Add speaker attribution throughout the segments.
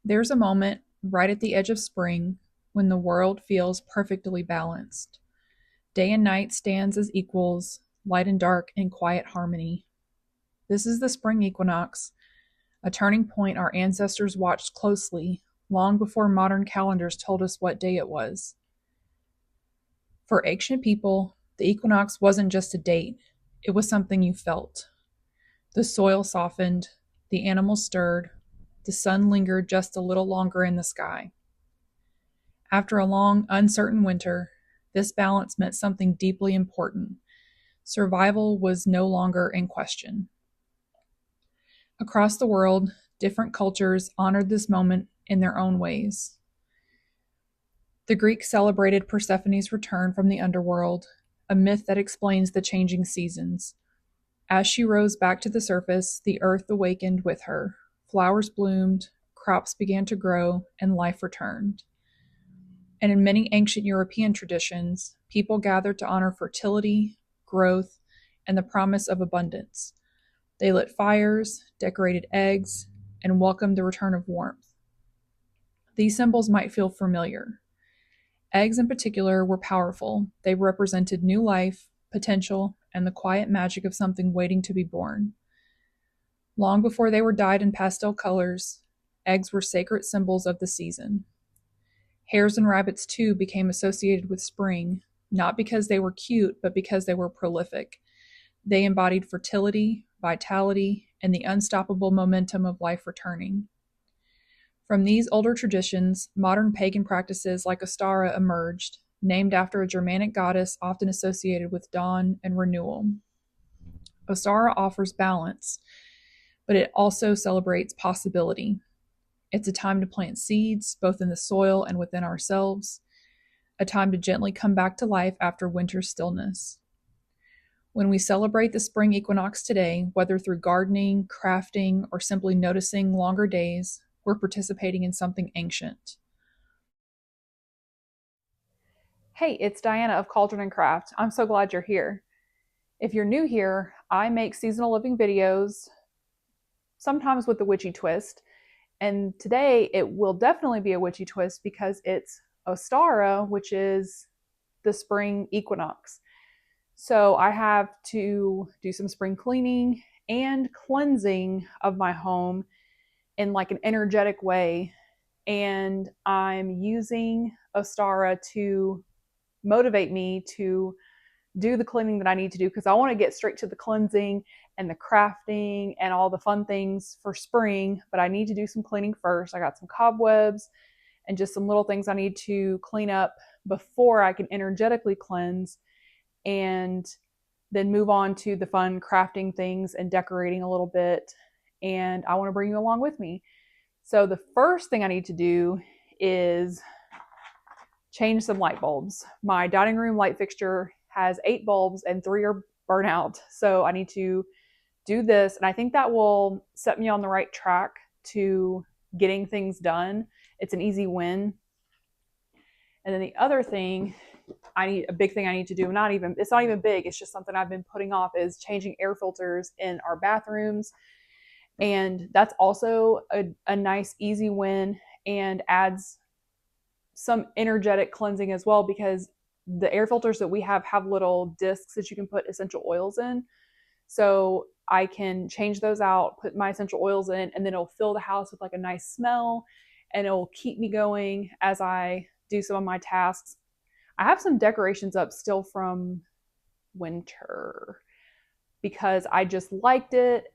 Speaker 1: There's a moment right at the edge of spring when the world feels perfectly balanced. Day and night stands as equals, light and dark in quiet harmony. This is the spring equinox, a turning point our ancestors watched closely long before modern calendars told us what day it was. For ancient people, the equinox wasn't just a date, it was something you felt. The soil softened, the animals stirred, the sun lingered just a little longer in the sky. After a long, uncertain winter, this balance meant something deeply important. Survival was no longer in question. Across the world, different cultures honored this moment in their own ways. The Greeks celebrated Persephone's return from the underworld, a myth that explains the changing seasons. As she rose back to the surface, the earth awakened with her. Flowers bloomed, crops began to grow, and life returned. And in many ancient European traditions, people gathered to honor fertility, growth, and the promise of abundance. They lit fires, decorated eggs, and welcomed the return of warmth. These symbols might feel familiar. Eggs, in particular, were powerful. They represented new life, potential, and the quiet magic of something waiting to be born. Long before they were dyed in pastel colors, eggs were sacred symbols of the season. Hares and rabbits, too, became associated with spring, not because they were cute, but because they were prolific. They embodied fertility, vitality, and the unstoppable momentum of life returning. From these older traditions, modern pagan practices like Ostara emerged, named after a Germanic goddess often associated with dawn and renewal. Ostara offers balance, but it also celebrates possibility. It's a time to plant seeds, both in the soil and within ourselves, a time to gently come back to life after winter's stillness. When we celebrate the spring equinox today, whether through gardening, crafting, or simply noticing longer days, we're participating in something ancient. Hey, it's Diana of Cauldron and Craft. I'm so glad you're here. If you're new here, I make seasonal living videos, sometimes with a witchy twist. And today it will definitely be a witchy twist because it's Ostara, which is the spring equinox. So I have to do some spring cleaning and cleansing of my home in like an energetic way. And I'm using Ostara to motivate me to do the cleaning that I need to do because I want to get straight to the cleansing and the crafting and all the fun things for spring, but I need to do some cleaning first. I got some cobwebs and just some little things I need to clean up before I can energetically cleanse and then move on to the fun crafting things and decorating a little bit. And I want to bring you along with me. So the first thing I need to do is change some light bulbs. My dining room light fixture has 8 bulbs and 3 are burnt out. So I need to do this. And I think that will set me on the right track to getting things done. It's an easy win. And then the other thing a big thing I need to do, it's not even big, it's just something I've been putting off, is changing air filters in our bathrooms. And that's also a nice, easy win and adds some energetic cleansing as well because the air filters that we have little discs that you can put essential oils in. So I can change those out, put my essential oils in, and then it'll fill the house with like a nice smell and it'll keep me going as I do some of my tasks. I have some decorations up still from winter because I just liked it,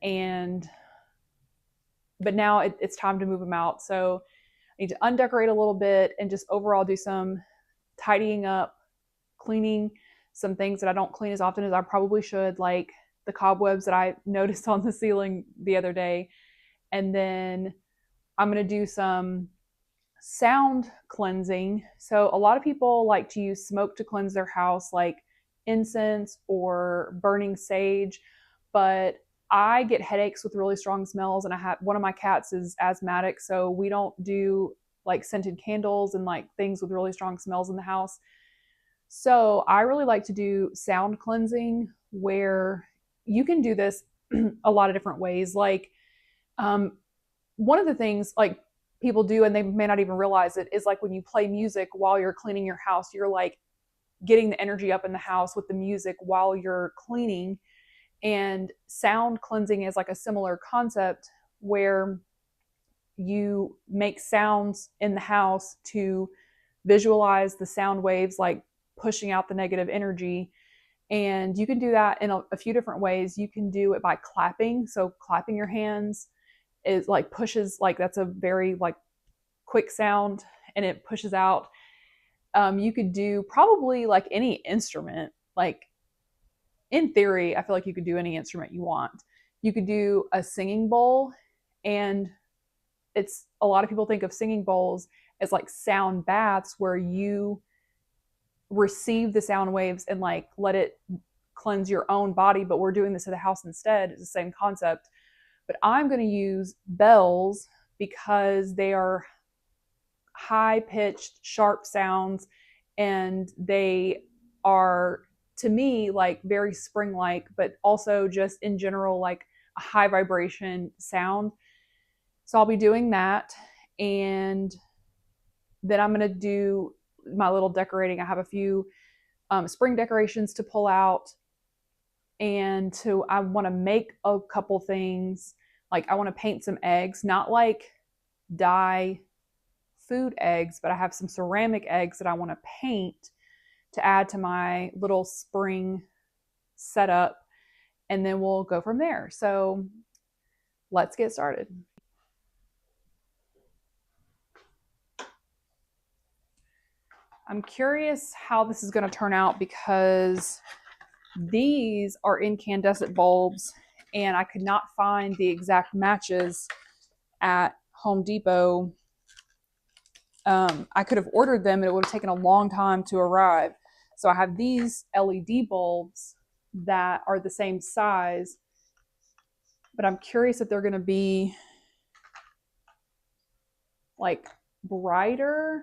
Speaker 1: but now it's time to move them out. So I need to undecorate a little bit and just overall do some tidying up, cleaning some things that I don't clean as often as I probably should, like the cobwebs that I noticed on the ceiling the other day. And then I'm going to do some sound cleansing. So a lot of people like to use smoke to cleanse their house, like incense or burning sage, but I get headaches with really strong smells, and I have one of my cats is asthmatic, so we don't do like scented candles and like things with really strong smells in the house. So I really like to do sound cleansing where you can do this a lot of different ways. Like one of the things, like people do, and they may not even realize it, is like when you play music while you're cleaning your house, you're like getting the energy up in the house with the music while you're cleaning. And sound cleansing is like a similar concept where you make sounds in the house to visualize the sound waves, like pushing out the negative energy. And you can do that in a few different ways. You can do it by clapping. So clapping your hands is like pushes, like that's a very like quick sound and it pushes out. You could do probably like any instrument. Like in theory, I feel like you could do any instrument you want. You could do a singing bowl, and it's a lot of people think of singing bowls as like sound baths where you receive the sound waves and like let it cleanse your own body, but we're doing this at the house instead. It's the same concept. But I'm going to use bells because they are high pitched, sharp sounds, and they are, to me, like very spring like, but also just in general, like a high vibration sound. So I'll be doing that. And then I'm going to do my little decorating. I have a few spring decorations to pull out. And I want to make a couple things. Like I want to paint some eggs, not like dye food eggs, but I have some ceramic eggs that I want to paint to add to my little spring setup. And then we'll go from there. So let's get started. I'm curious how this is going to turn out because these are incandescent bulbs and I could not find the exact matches at Home Depot. I could have ordered them and it would have taken a long time to arrive. So I have these LED bulbs that are the same size, but I'm curious if they're going to be like brighter.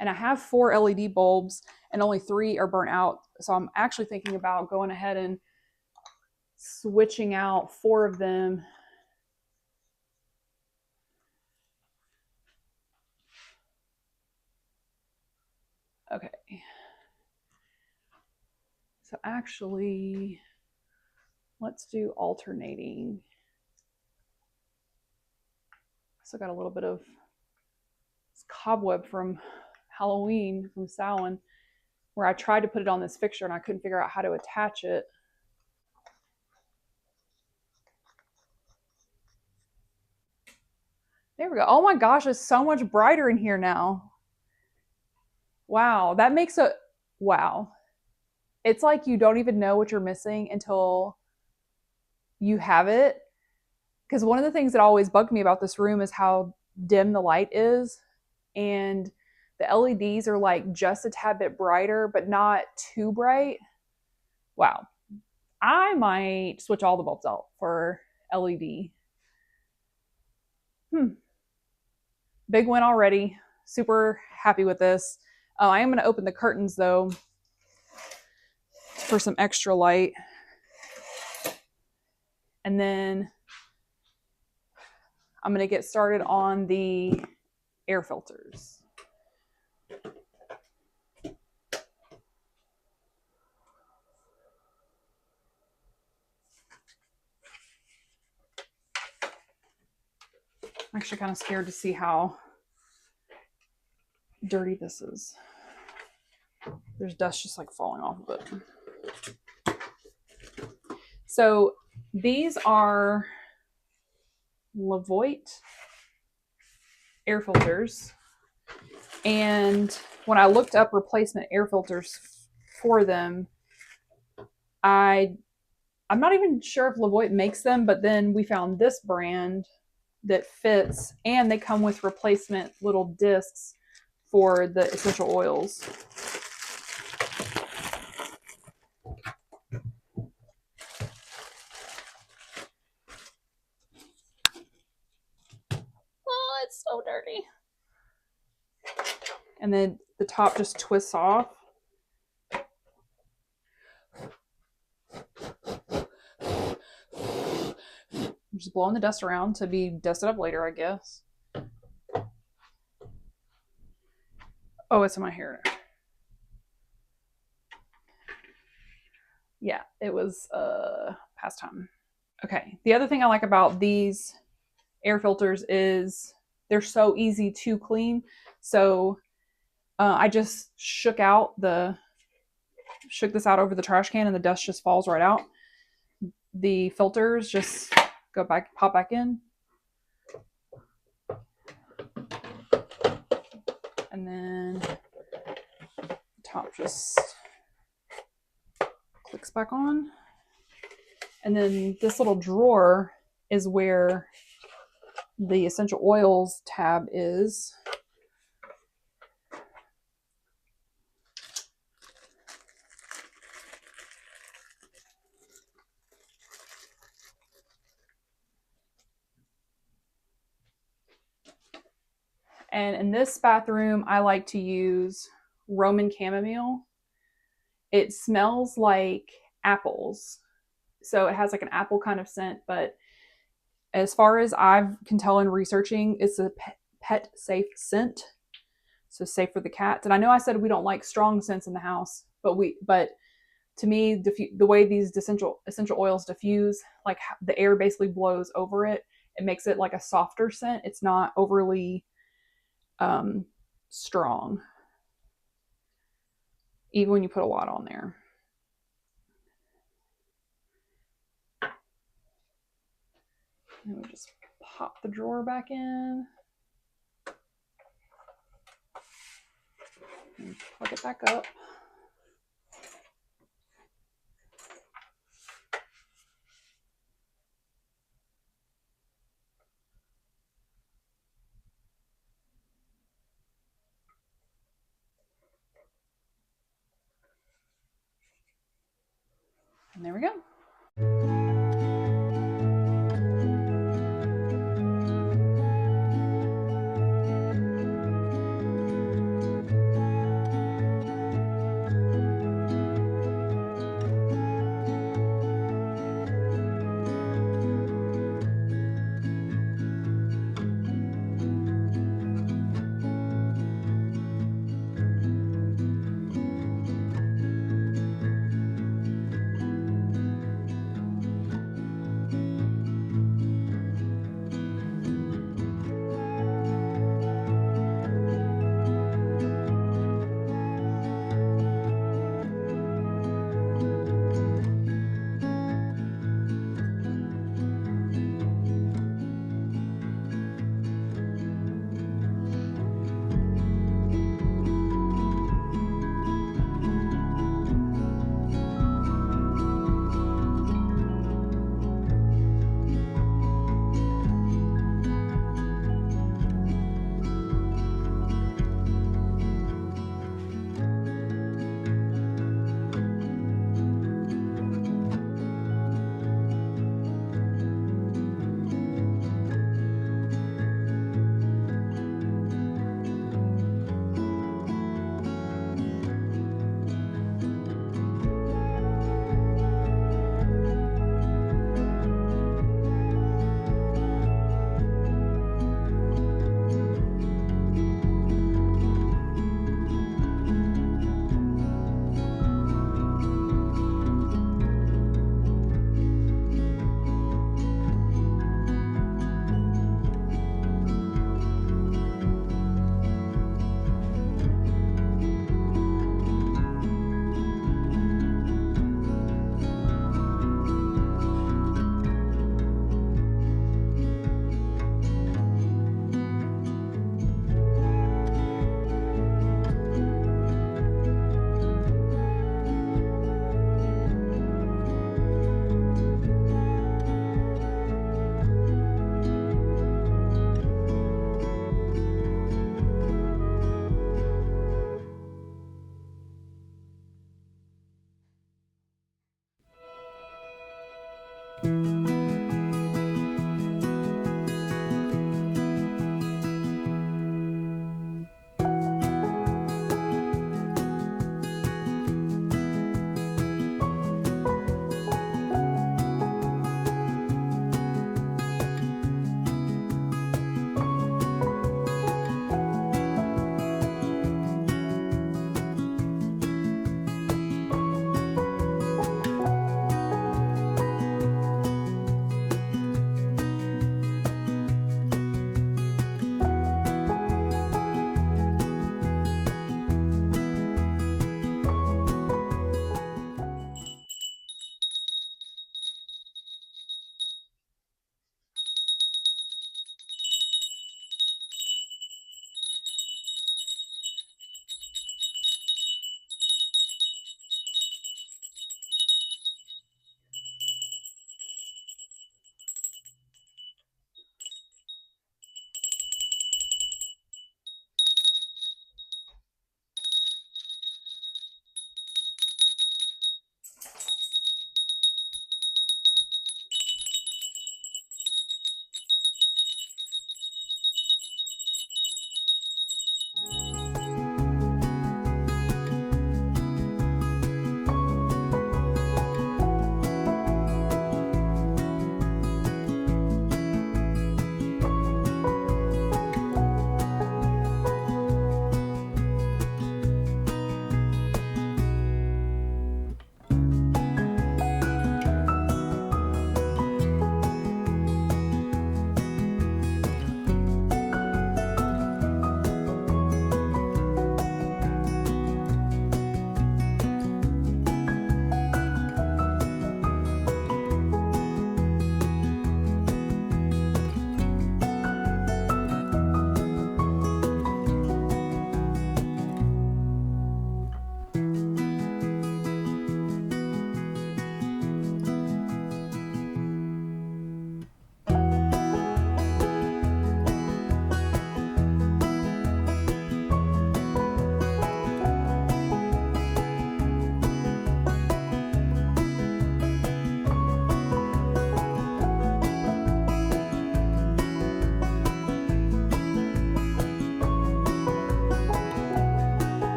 Speaker 1: And I have 4 LED bulbs and only 3 are burnt out. So I'm actually thinking about going ahead and switching out 4 of them. Okay. So actually, let's do alternating. Still got a little bit of cobweb from Halloween from Samhain, where I tried to put it on this fixture and I couldn't figure out how to attach it. There we go. Oh my gosh, it's so much brighter in here now. Wow, that makes a wow. It's like you don't even know what you're missing until you have it. Because one of the things that always bugged me about this room is how dim the light is. And the LEDs are like just a tad bit brighter, but not too bright. Wow. I might switch all the bulbs out for LED. Big win already. Super happy with this. I am going to open the curtains though for some extra light. And then I'm going to get started on the air filters. I'm actually kind of scared to see how dirty this is. There's dust just like falling off of it. So these are Levoit air filters. And when I looked up replacement air filters for them, I'm not even sure if Levoit makes them, but then we found this brand that fits, and they come with replacement little discs for the essential oils. Oh, it's so dirty. And then the top just twists off. I'm just blowing the dust around to be dusted up later, I guess. Oh, it's in my hair. Yeah, it was past time. Okay. The other thing I like about these air filters is they're so easy to clean. So I just shook this out over the trash can, and the dust just falls right out. The filters just pop back in, and then the top just clicks back on. And then this little drawer is where the essential oils tab is. And in this bathroom, I like to use Roman chamomile. It smells like apples. So it has like an apple kind of scent, but as far as I can tell in researching, it's a pet safe scent. So safe for the cats. And I know I said we don't like strong scents in the house, but to me, the way these essential oils diffuse, like the air basically blows over it, it makes it like a softer scent. It's not overly strong, even when you put a lot on there. And we just pop the drawer back in and plug it back up. And there we go.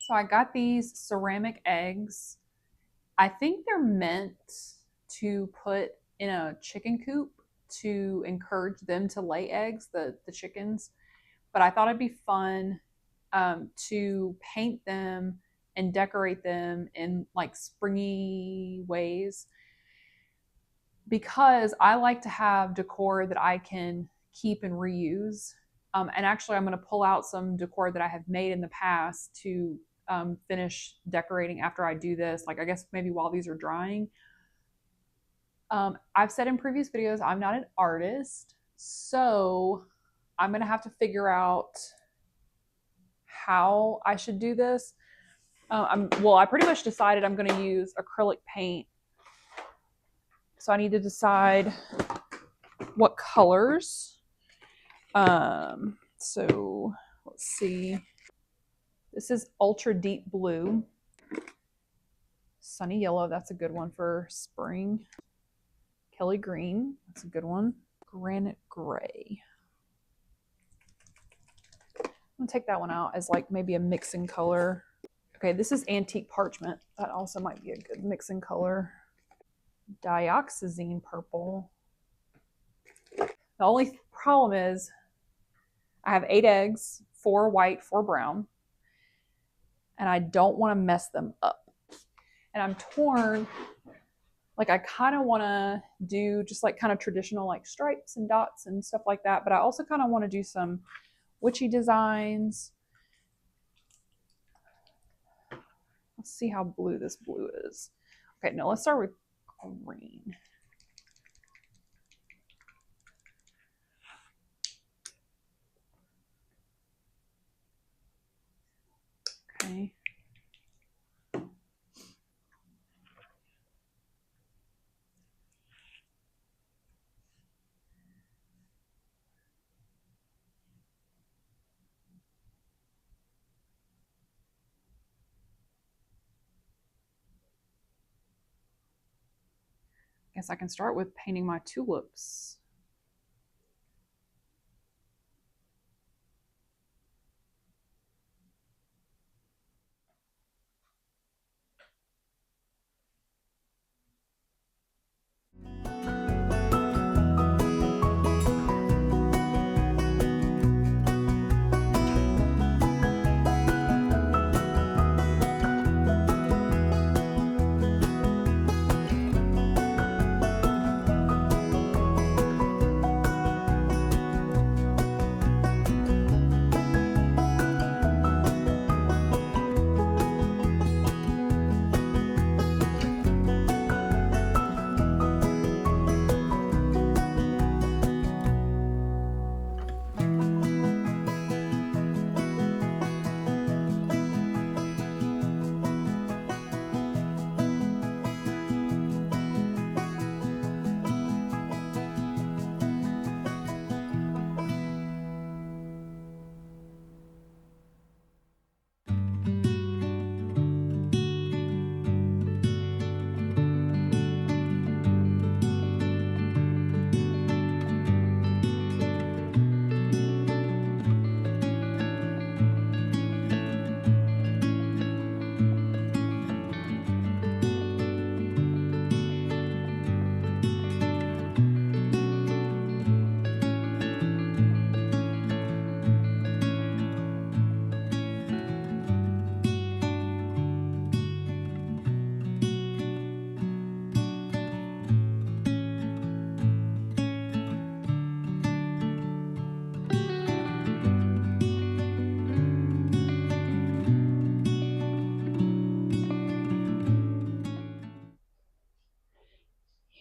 Speaker 1: So I got these ceramic eggs. I think they're meant to put in a chicken coop to encourage them to lay eggs, the chickens. But I thought it'd be fun to paint them and decorate them in like springy ways because I like to have decor that I can keep and reuse. And actually, I'm going to pull out some decor that I have made in the past to finish decorating after I do this. Like, I guess maybe while these are drying. I've said in previous videos, I'm not an artist. So I'm going to have to figure out how I should do this. I pretty much decided I'm going to use acrylic paint. So I need to decide what colors. So let's see. This is ultra deep blue. Sunny yellow, that's a good one for spring. Kelly green, that's a good one. Granite gray. I'm gonna take that one out as like maybe a mixing color. Okay, this is antique parchment. That also might be a good mixing color. Dioxazine purple. The only problem is I have 8 eggs, 4 white, 4 brown, and I don't want to mess them up. And I'm torn. Like I kind of want to do just like kind of traditional like stripes and dots and stuff like that, but I also kind of want to do some witchy designs. Let's see how blue this blue is. Okay, no, let's start with green. Okay. Guess I can start with painting my tulips.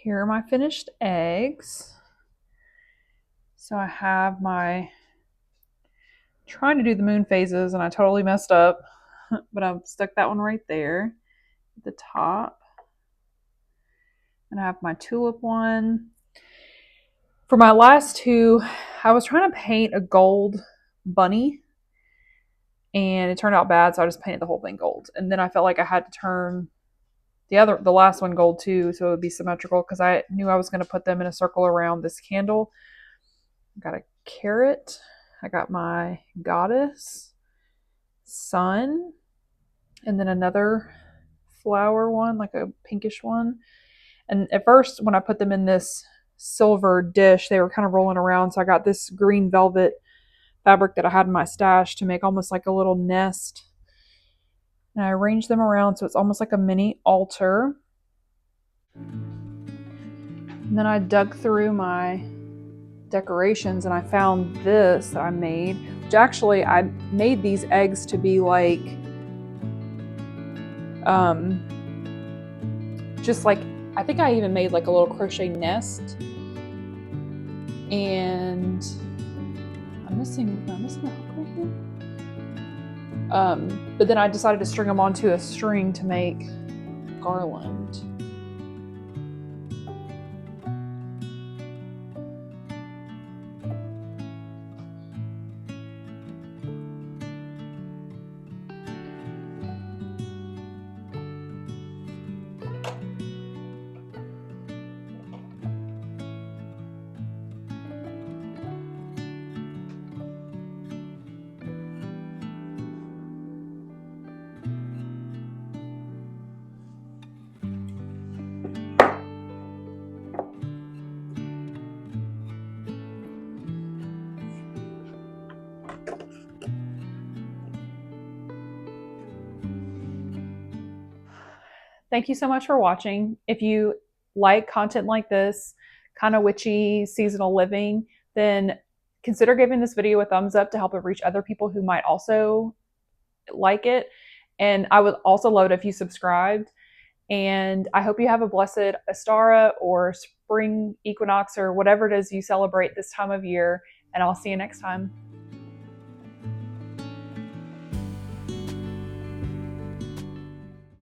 Speaker 1: Here are my finished eggs. So I have my, trying to do the moon phases and I totally messed up, but I've stuck that one right there at the top. And I have my tulip one. For my last two, I was trying to paint a gold bunny and it turned out bad, so I just painted the whole thing gold. And then I felt like I had to turn the last one gold too, so it would be symmetrical because I knew I was going to put them in a circle around this candle. I got a carrot. I got my goddess, sun, and then another flower one, like a pinkish one. And at first, when I put them in this silver dish, they were kind of rolling around. So I got this green velvet fabric that I had in my stash to make almost like a little nest. And I arranged them around so it's almost like a mini altar. And then I dug through my decorations and I found this that I made, which actually I made these eggs to be like just like, I think I even made like a little crochet nest. And I'm missing a hook right here. But then I decided to string them onto a string to make garland. Thank you so much for watching. If you like content like this, kind of witchy seasonal living, then consider giving this video a thumbs up to help it reach other people who might also like it. And I would also love it if you subscribed. And I hope you have a blessed Ostara or spring equinox or whatever it is you celebrate this time of year. And I'll see you next time.